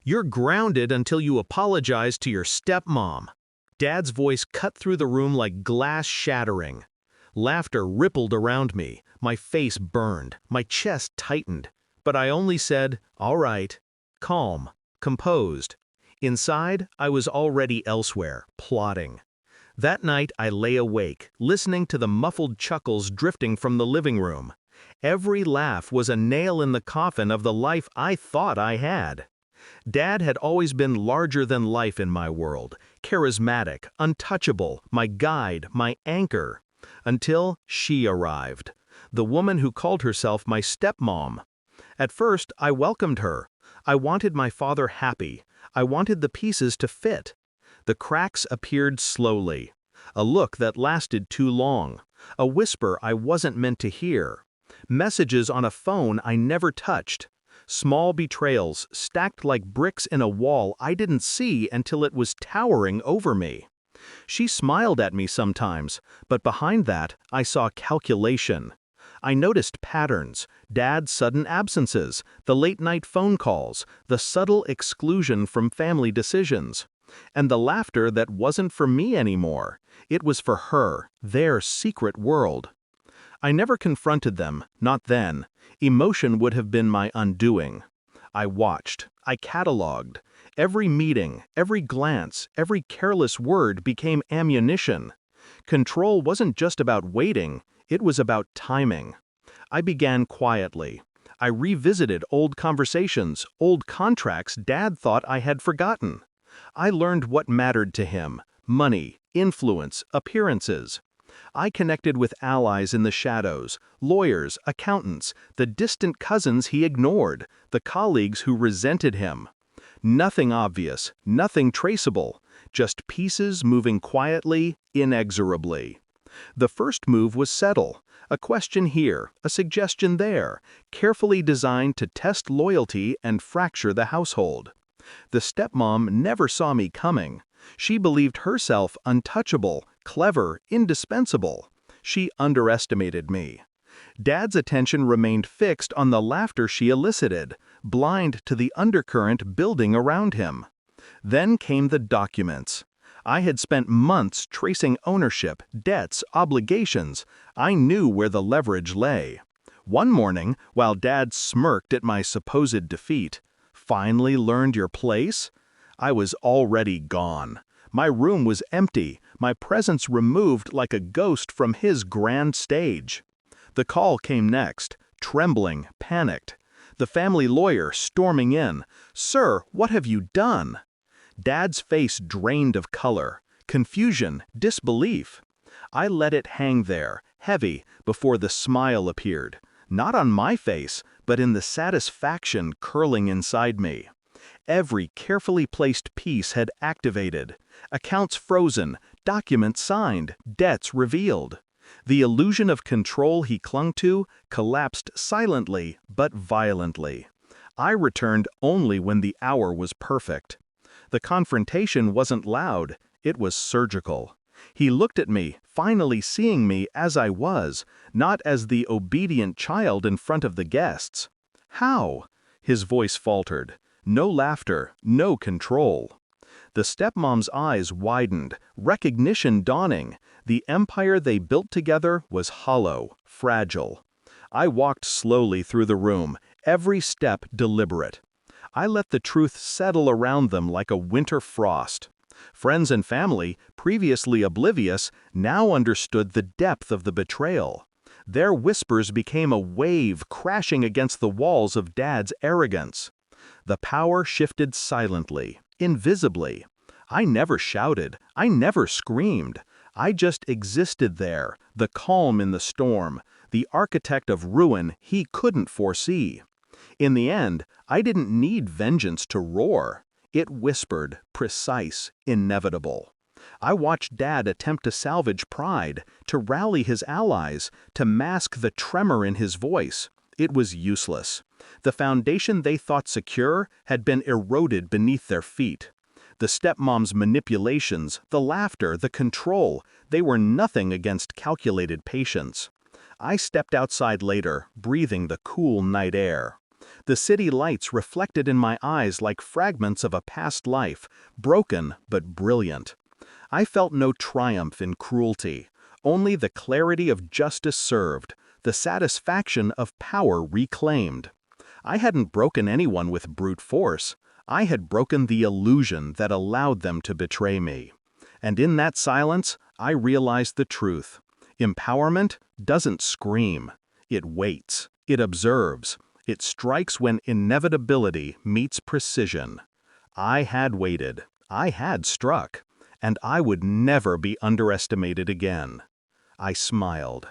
You're grounded until you apologize to your stepmom. Dad's voice cut through the room like glass shattering. Laughter rippled around me, my face burned, my chest tightened. But I only said, all right, calm, composed. Inside, I was already elsewhere, plotting. That night I lay awake, listening to the muffled chuckles drifting from the living room. Every laugh was a nail in the coffin of the life I thought I had. Dad had always been larger than life in my world, charismatic, untouchable, my guide, my anchor. Until she arrived, the woman who called herself my stepmom. At first, I welcomed her. I wanted my father happy. I wanted the pieces to fit. The cracks appeared slowly. A look that lasted too long. A whisper I wasn't meant to hear. Messages on a phone I never touched. Small betrayals stacked like bricks in a wall I didn't see until it was towering over me. She smiled at me sometimes, but behind that, I saw calculation. I noticed patterns, Dad's sudden absences, the late-night phone calls, the subtle exclusion from family decisions. And the laughter that wasn't for me anymore. It was for her, their secret world. I never confronted them, not then. Emotion would have been my undoing. I watched, I cataloged. Every meeting, every glance, every careless word became ammunition. Control wasn't just about waiting, it was about timing. I began quietly. I revisited old conversations, old contracts Dad thought I had forgotten. I learned what mattered to him: money, influence, appearances. I connected with allies in the shadows, lawyers, accountants, the distant cousins he ignored, the colleagues who resented him. Nothing obvious, nothing traceable, just pieces moving quietly, inexorably. The first move was settle, a question here, a suggestion there, carefully designed to test loyalty and fracture the household. The stepmom never saw me coming. She believed herself untouchable, clever, indispensable. She underestimated me. Dad's attention remained fixed on the laughter she elicited, blind to the undercurrent building around him. Then came the documents. I had spent months tracing ownership, debts, obligations. I knew where the leverage lay. One morning, while Dad smirked at my supposed defeat, "Finally learned your place?" I was already gone. My room was empty, my presence removed like a ghost from his grand stage. The call came next, trembling, panicked. The family lawyer storming in. "Sir, what have you done?" Dad's face drained of color, confusion, disbelief. I let it hang there, heavy, before the smile appeared. Not on my face, but in the satisfaction curling inside me. Every carefully placed piece had activated. Accounts frozen, documents signed, debts revealed. The illusion of control he clung to collapsed silently but violently. I returned only when the hour was perfect. The confrontation wasn't loud, it was surgical. He looked at me, finally seeing me as I was, not as the obedient child in front of the guests. "How?" His voice faltered. No laughter, no control. The stepmom's eyes widened, recognition dawning. The empire they built together was hollow, fragile. I walked slowly through the room, every step deliberate. I let the truth settle around them like a winter frost. Friends and family, previously oblivious, now understood the depth of the betrayal. Their whispers became a wave crashing against the walls of Dad's arrogance. The power shifted silently, invisibly. I never shouted, I never screamed. I just existed there, the calm in the storm, the architect of ruin he couldn't foresee. In the end, I didn't need vengeance to roar. It whispered, precise, inevitable. I watched Dad attempt to salvage pride, to rally his allies, to mask the tremor in his voice. It was useless. The foundation they thought secure had been eroded beneath their feet. The stepmom's manipulations, the laughter, the control, they were nothing against calculated patience. I stepped outside later, breathing the cool night air. The city lights reflected in my eyes like fragments of a past life, broken but brilliant. I felt no triumph in cruelty, only the clarity of justice served, the satisfaction of power reclaimed. I hadn't broken anyone with brute force. I had broken the illusion that allowed them to betray me. And in that silence, I realized the truth. Empowerment doesn't scream. It waits. It observes. It strikes when inevitability meets precision. I had waited. I had struck. And I would never be underestimated again. I smiled.